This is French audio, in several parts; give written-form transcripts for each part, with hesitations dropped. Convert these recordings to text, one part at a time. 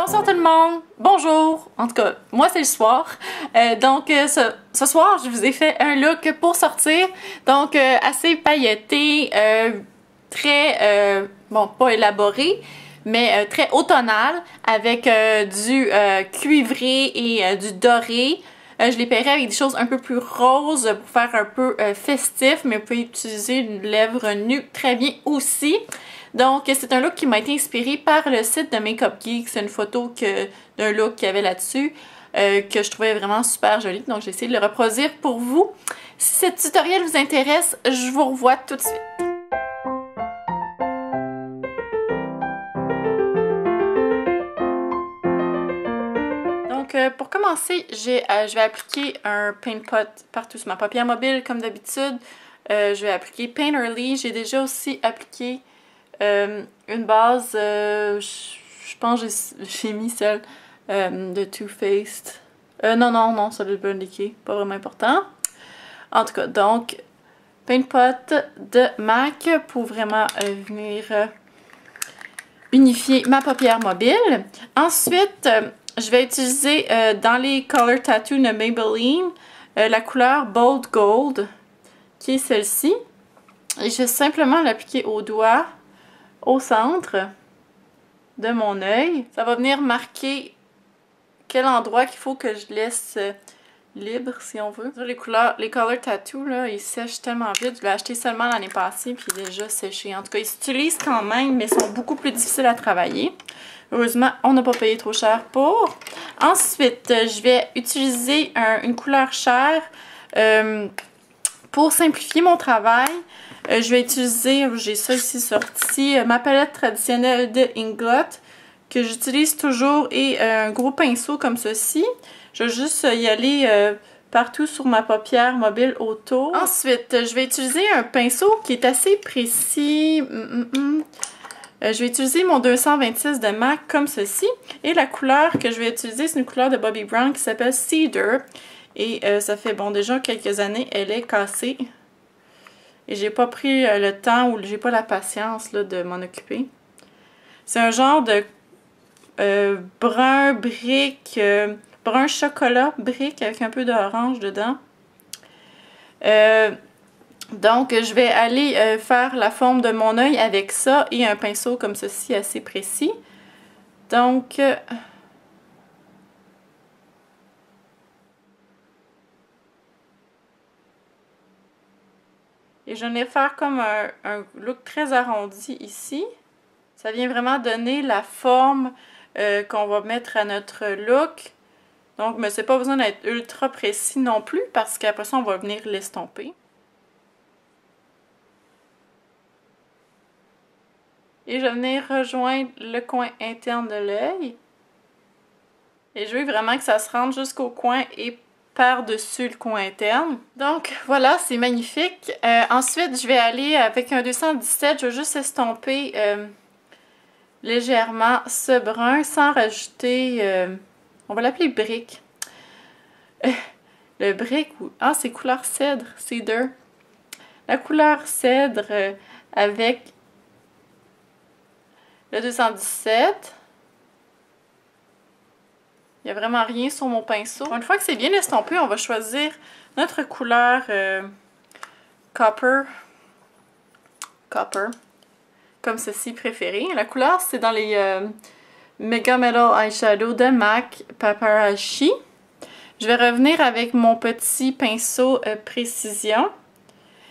Bonsoir tout le monde, bonjour, en tout cas moi c'est le soir, ce soir je vous ai fait un look pour sortir, donc assez pailleté, très, bon pas élaboré, mais très automnal avec du cuivré et du doré. Je les paierai avec des choses un peu plus roses pour faire un peu festif, mais vous pouvez utiliser une lèvre nue très bien aussi. Donc, c'est un look qui m'a été inspiré par le site de Makeup Geek. C'est une photo d'un look qu'il y avait là-dessus que je trouvais vraiment super joli. Donc, j'ai essayé de le reproduire pour vous. Si ce tutoriel vous intéresse, je vous revois tout de suite. Donc, pour commencer, je vais appliquer un Paint Pot partout sur ma paupière mobile, comme d'habitude. Je vais appliquer Paint Early. J'ai déjà aussi appliqué une base, je pense que j'ai mis celle de Too Faced. Non, celle de Burn Decay, pas vraiment important. En tout cas, donc, Paint Pot de MAC pour vraiment venir unifier ma paupière mobile. Ensuite, je vais utiliser dans les Color Tattoo de Maybelline la couleur Bold Gold, qui est celle-ci. Et je vais simplement l'appliquer au doigt, au centre de mon œil. Ça va venir marquer quel endroit qu'il faut que je laisse libre, si on veut. Les Color Tattoo, là, ils sèchent tellement vite. Je l'ai acheté seulement l'année passée, puis il est déjà séché. En tout cas, ils s'utilisent quand même, mais sont beaucoup plus difficiles à travailler. Heureusement, on n'a pas payé trop cher pour. Ensuite, je vais utiliser une couleur chair pour simplifier mon travail. Je vais utiliser, j'ai ça ici sorti, ma palette traditionnelle de Inglot que j'utilise toujours et un gros pinceau comme ceci. Je vais juste y aller partout sur ma paupière mobile autour. Ensuite, je vais utiliser un pinceau qui est assez précis. Je vais utiliser mon 226 de MAC comme ceci. Et la couleur que je vais utiliser, c'est une couleur de Bobbi Brown qui s'appelle Cedar. Et ça fait, bon, déjà quelques années, elle est cassée. Et j'ai pas pris le temps ou j'ai pas la patience là, de m'en occuper. C'est un genre de brun brique, brun chocolat brique avec un peu d'orange dedans. Donc, je vais aller faire la forme de mon œil avec ça et un pinceau comme ceci assez précis. Donc, et je vais faire comme un look très arrondi ici. Ça vient vraiment donner la forme qu'on va mettre à notre look. Donc, mais c'est pas besoin d'être ultra précis non plus parce qu'après ça, on va venir l'estomper. Et je vais venir rejoindre le coin interne de l'œil. Et je veux vraiment que ça se rende jusqu'au coin et par-dessus le coin interne. Donc voilà, c'est magnifique. Ensuite, je vais aller avec un 217, je vais juste estomper légèrement ce brun sans rajouter, on va l'appeler brique. Le brique, ah c'est couleur cèdre, cedar. La couleur cèdre avec le 217. Il n'y a vraiment rien sur mon pinceau. Une fois que c'est bien estompé, on va choisir notre couleur copper, comme ceci préférée. La couleur, c'est dans les Mega Metal Eyeshadow de MAC Paparazzi. Je vais revenir avec mon petit pinceau précision.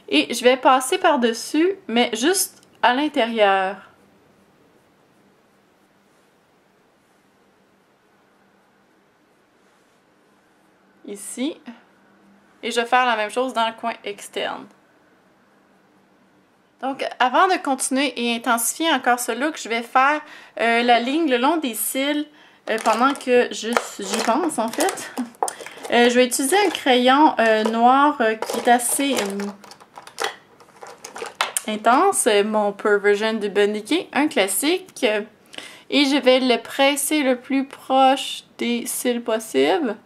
Et je vais passer par-dessus, mais juste à l'intérieur. Ici. Et je vais faire la même chose dans le coin externe. Donc, avant de continuer et intensifier encore ce look, je vais faire la ligne le long des cils pendant que j'y pense en fait. Je vais utiliser un crayon noir qui est assez intense, mon Perversion de Burn Decay, un classique. Et je vais le presser le plus proche des cils possible.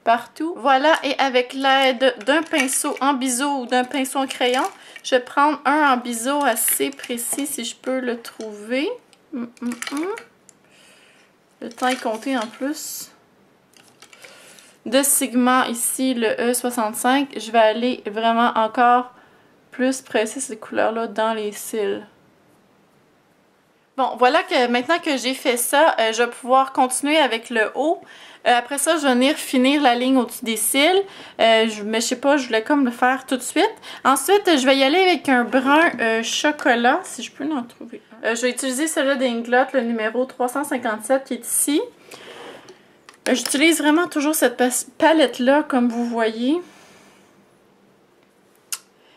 Partout. Voilà, et avec l'aide d'un pinceau en biseau ou d'un pinceau en crayon, je vais prendre un en biseau assez précis si je peux le trouver. Le temps est compté en plus. De segment ici, le E65, je vais aller vraiment encore plus presser ces couleurs-là dans les cils. Bon, voilà que maintenant que j'ai fait ça, je vais pouvoir continuer avec le haut. Après ça, je vais venir finir la ligne au-dessus des cils. Mais je sais pas, je voulais comme le faire tout de suite. Ensuite, je vais y aller avec un brun chocolat, si je peux en trouver un. Je vais utiliser celui d'Inglot, le numéro 357 qui est ici. J'utilise vraiment toujours cette palette-là, comme vous voyez.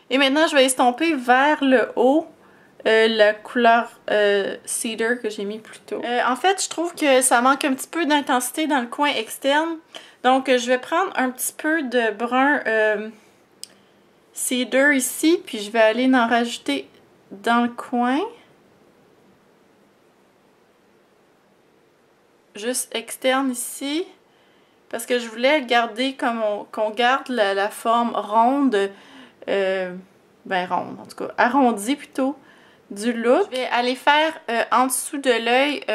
Et maintenant, je vais estomper vers le haut la couleur Cedar que j'ai mis plus tôt. En fait, je trouve que ça manque un petit peu d'intensité dans le coin externe. Donc, je vais prendre un petit peu de brun Cedar ici, puis je vais aller en rajouter dans le coin. Juste externe ici. Parce que je voulais garder comme qu'on garde la forme ronde. Ben ronde, en tout cas, arrondie plutôt, du look. Je vais aller faire en dessous de l'œil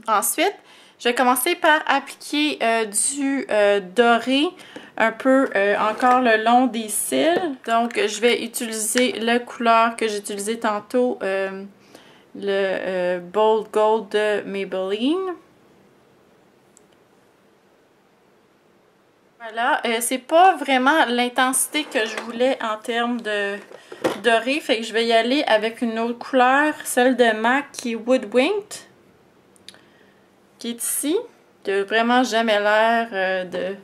ensuite. Je vais commencer par appliquer du doré un peu encore le long des cils. Donc, je vais utiliser la couleur que j'ai utilisée tantôt, le Bold Gold de Maybelline. Voilà, c'est pas vraiment l'intensité que je voulais en termes de doré, fait que je vais y aller avec une autre couleur, celle de MAC qui est Woodwinked, qui est ici. Qui a vraiment jamais l'air de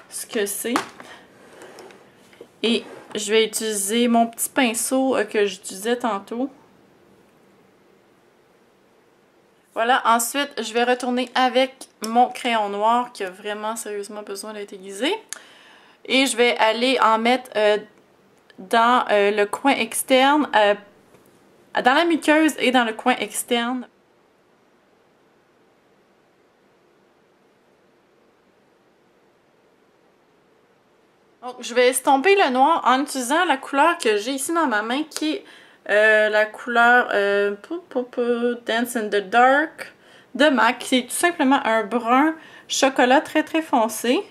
ce que c'est. Et je vais utiliser mon petit pinceau que j'utilisais tantôt. Voilà, ensuite, je vais retourner avec mon crayon noir qui a vraiment sérieusement besoin d'être aiguisé. Et je vais aller en mettre dans le coin externe, dans la muqueuse et dans le coin externe. Donc, je vais estomper le noir en utilisant la couleur que j'ai ici dans ma main qui est la couleur Dance in the Dark de MAC. C'est tout simplement un brun chocolat très très foncé.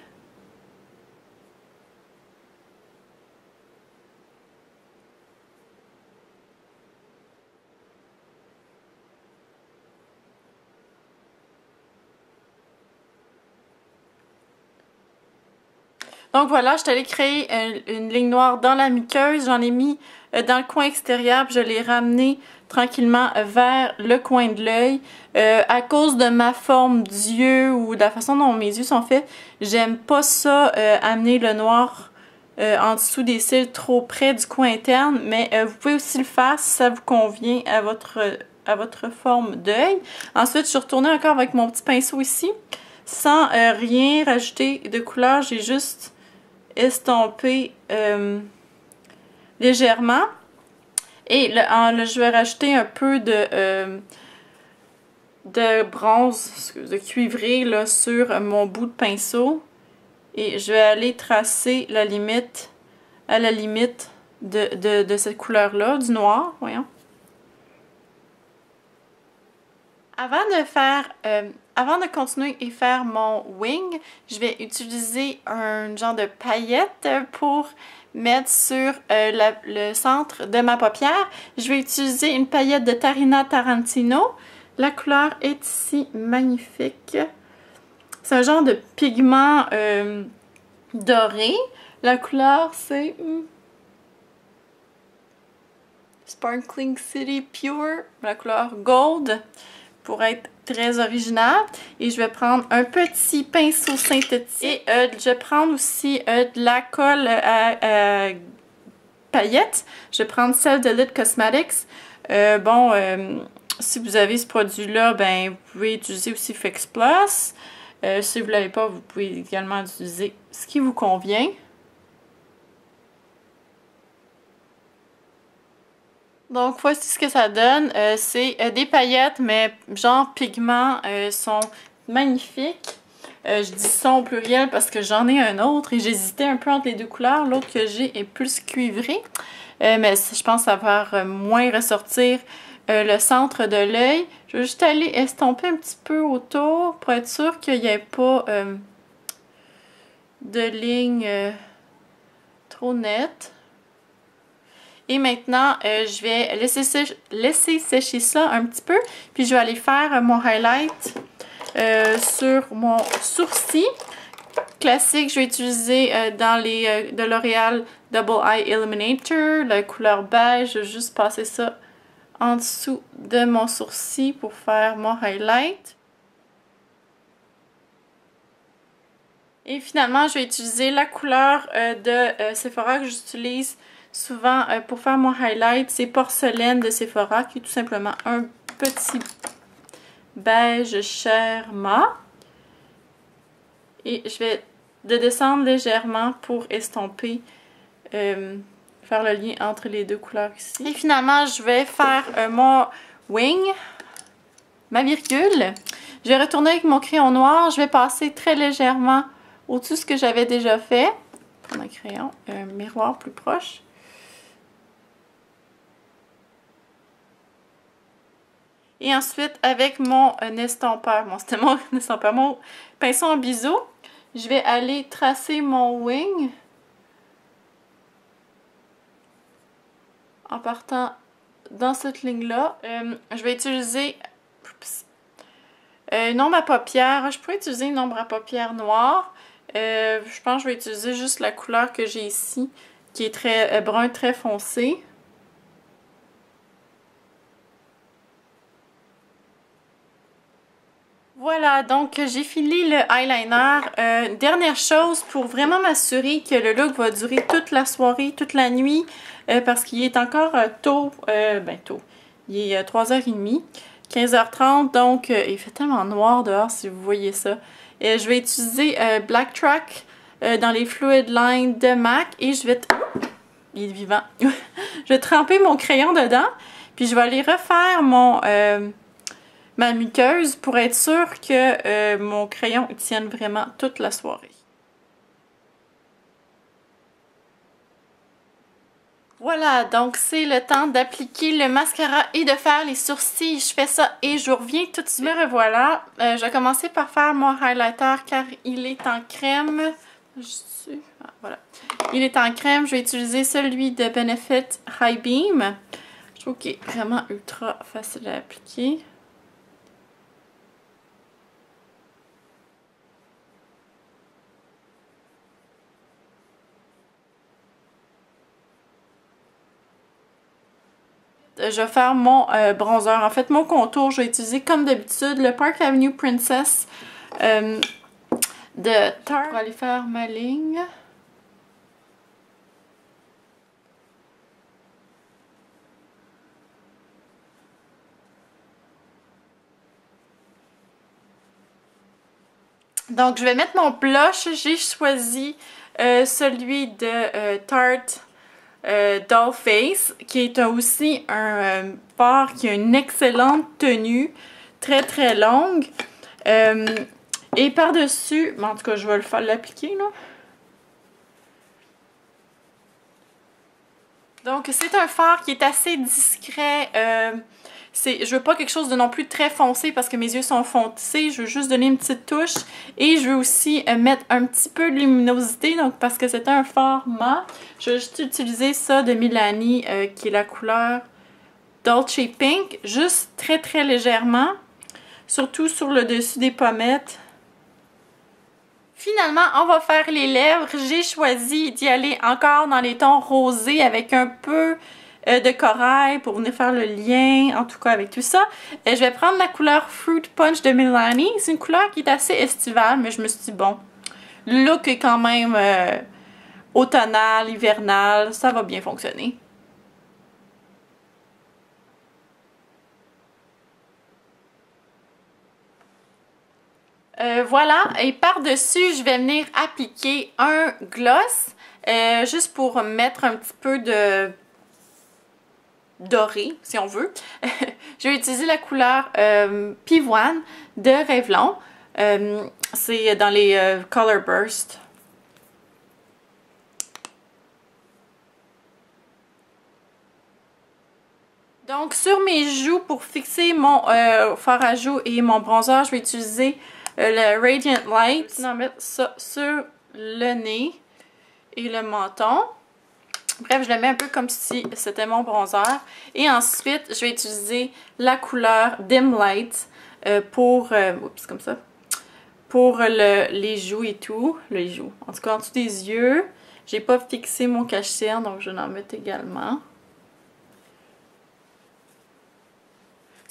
Donc voilà, je suis allée créer une ligne noire dans la muqueuse. J'en ai mis dans le coin extérieur, puis je l'ai ramené tranquillement vers le coin de l'œil. À cause de ma forme d'yeux ou de la façon dont mes yeux sont faits, j'aime pas ça, amener le noir en dessous des cils trop près du coin interne. Mais vous pouvez aussi le faire si ça vous convient à votre forme d'œil. Ensuite, je suis retournée encore avec mon petit pinceau ici. Sans rien rajouter de couleur, j'ai juste estompé légèrement. Et je vais rajouter un peu de bronze, de cuivré là, sur mon bout de pinceau. Et je vais aller tracer la limite, à la limite de cette couleur-là, du noir, voyons. Avant de continuer et faire mon wing, je vais utiliser un genre de paillette pour mettre sur le centre de ma paupière. Je vais utiliser une paillette de Tarina Tarantino. La couleur est ici magnifique. C'est un genre de pigment doré. La couleur, c'est Sparkling City Pure. La couleur Gold, pour être très original. Et je vais prendre un petit pinceau synthétique. Et je vais prendre aussi de la colle à paillettes. Je vais prendre celle de Lit Cosmetics. Si vous avez ce produit-là, ben vous pouvez utiliser aussi Fix Plus. Si vous ne l'avez pas, vous pouvez également utiliser ce qui vous convient. Donc, voici ce que ça donne. C'est des paillettes, mais genre pigments sont magnifiques. Je dis ça au pluriel parce que j'en ai un autre et j'hésitais un peu entre les deux couleurs. L'autre que j'ai est plus cuivré, mais je pense que ça va moins ressortir le centre de l'œil. Je vais juste aller estomper un petit peu autour pour être sûr qu'il n'y ait pas de ligne trop nette. Et maintenant, je vais laisser sécher ça un petit peu. Puis je vais aller faire mon highlight sur mon sourcil. Classique, je vais utiliser dans les de L'Oréal Double Eye Illuminator, la couleur beige. Je vais juste passer ça en dessous de mon sourcil pour faire mon highlight. Et finalement, je vais utiliser la couleur de Sephora que j'utilise souvent pour faire mon highlight. C'est Porcelaine de Sephora, qui est tout simplement un petit beige chair mat. Et je vais descendre légèrement pour estomper, faire le lien entre les deux couleurs ici. Et finalement, je vais faire mon wing, ma virgule. Je vais retourner avec mon crayon noir. Je vais passer très légèrement au-dessus de ce que j'avais déjà fait. Prendre un crayon, un miroir plus proche. Et ensuite, avec mon estompeur, c'était mon estompeur, mon pinceau en biseau, je vais aller tracer mon wing en partant dans cette ligne-là. Je vais utiliser une ombre à paupières. Je pourrais utiliser une ombre à paupières noire. Je pense que je vais utiliser juste la couleur que j'ai ici, qui est très brun, très foncé. Voilà, donc j'ai fini le eyeliner. Dernière chose, pour vraiment m'assurer que le look va durer toute la soirée, toute la nuit, parce qu'il est encore tôt, tôt. Il est 3h30, 15h30, donc il fait tellement noir dehors si vous voyez ça. Je vais utiliser Black Track dans les Fluid Line de MAC et je vais... Il est vivant. Je vais tremper mon crayon dedans, puis je vais aller refaire ma muqueuse pour être sûre que mon crayon tienne vraiment toute la soirée. Voilà, donc c'est le temps d'appliquer le mascara et de faire les sourcils. Je fais ça et je reviens tout de suite. Me revoilà. Je vais commencer par faire mon highlighter car il est en crème. Voilà. Il est en crème. Je vais utiliser celui de Benefit High Beam. Je trouve qu'il est vraiment ultra facile à appliquer. Je vais faire mon bronzer. En fait, mon contour, je vais utiliser comme d'habitude le Park Avenue Princess de Tarte pour aller faire ma ligne. Donc, je vais mettre mon blush. J'ai choisi celui de Tarte Dollface, qui est aussi un fard qui a une excellente tenue, très très longue. Et par-dessus, en tout cas, je vais l'appliquer là. Donc, c'est un fard qui est assez discret. Je veux pas quelque chose de non plus très foncé parce que mes yeux sont foncés. Je veux juste donner une petite touche. Et je veux aussi mettre un petit peu de luminosité. Donc, parce que c'est un fard mat. Je vais juste utiliser ça de Milani, qui est la couleur Dolce Pink. Juste très très légèrement. Surtout sur le dessus des pommettes. Finalement, on va faire les lèvres. J'ai choisi d'y aller encore dans les tons rosés avec un peu de corail pour venir faire le lien, en tout cas avec tout ça. Je vais prendre la couleur Fruit Punch de Milani. C'est une couleur qui est assez estivale, mais je me suis dit, bon, le look est quand même automnal, hivernal, ça va bien fonctionner. Voilà, et par-dessus, je vais venir appliquer un gloss, juste pour mettre un petit peu de doré, si on veut. Je vais utiliser la couleur Pivoine de Revlon. C'est dans les Color Burst. Donc sur mes joues, pour fixer mon fard à joues et mon bronzer, je vais utiliser le Radiant Light. Je vais mettre ça sur le nez et le menton. Bref, je le mets un peu comme si c'était mon bronzer. Et ensuite, je vais utiliser la couleur Dim Light pour... oups, comme ça. Pour les joues et tout. Les joues. En tout cas, en dessous des yeux. J'ai pas fixé mon cache-cerne, donc je vais en mettre également.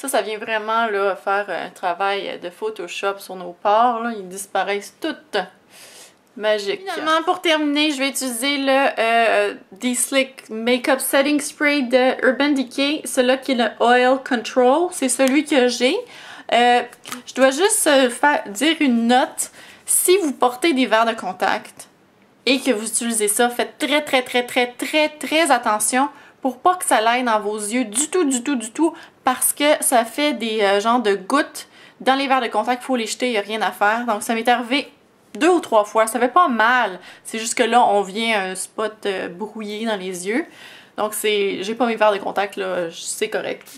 Ça vient vraiment là, faire un travail de Photoshop sur nos pores. Là. Ils disparaissent toutes. Magique. Finalement, pour terminer, je vais utiliser le D-Slick Makeup Setting Spray de Urban Decay. Celui-là qui est le Oil Control. C'est celui que j'ai. Je dois juste dire une note. Si vous portez des verres de contact et que vous utilisez ça, faites très attention pour pas que ça l'aille dans vos yeux du tout, parce que ça fait des genres de gouttes dans les verres de contact. Il faut les jeter, il n'y a rien à faire. Donc ça m'est arrivé 2 ou 3 fois. Ça fait pas mal. C'est juste que là, on vient un spot brouillé dans les yeux. Donc j'ai pas mes verres de contact là, c'est correct.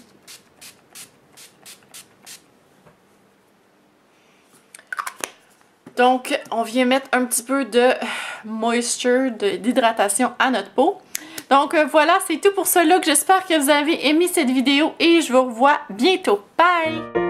Donc, on vient mettre un petit peu de moisture, d'hydratation à notre peau. Donc voilà, c'est tout pour ce look. J'espère que vous avez aimé cette vidéo et je vous revois bientôt. Bye!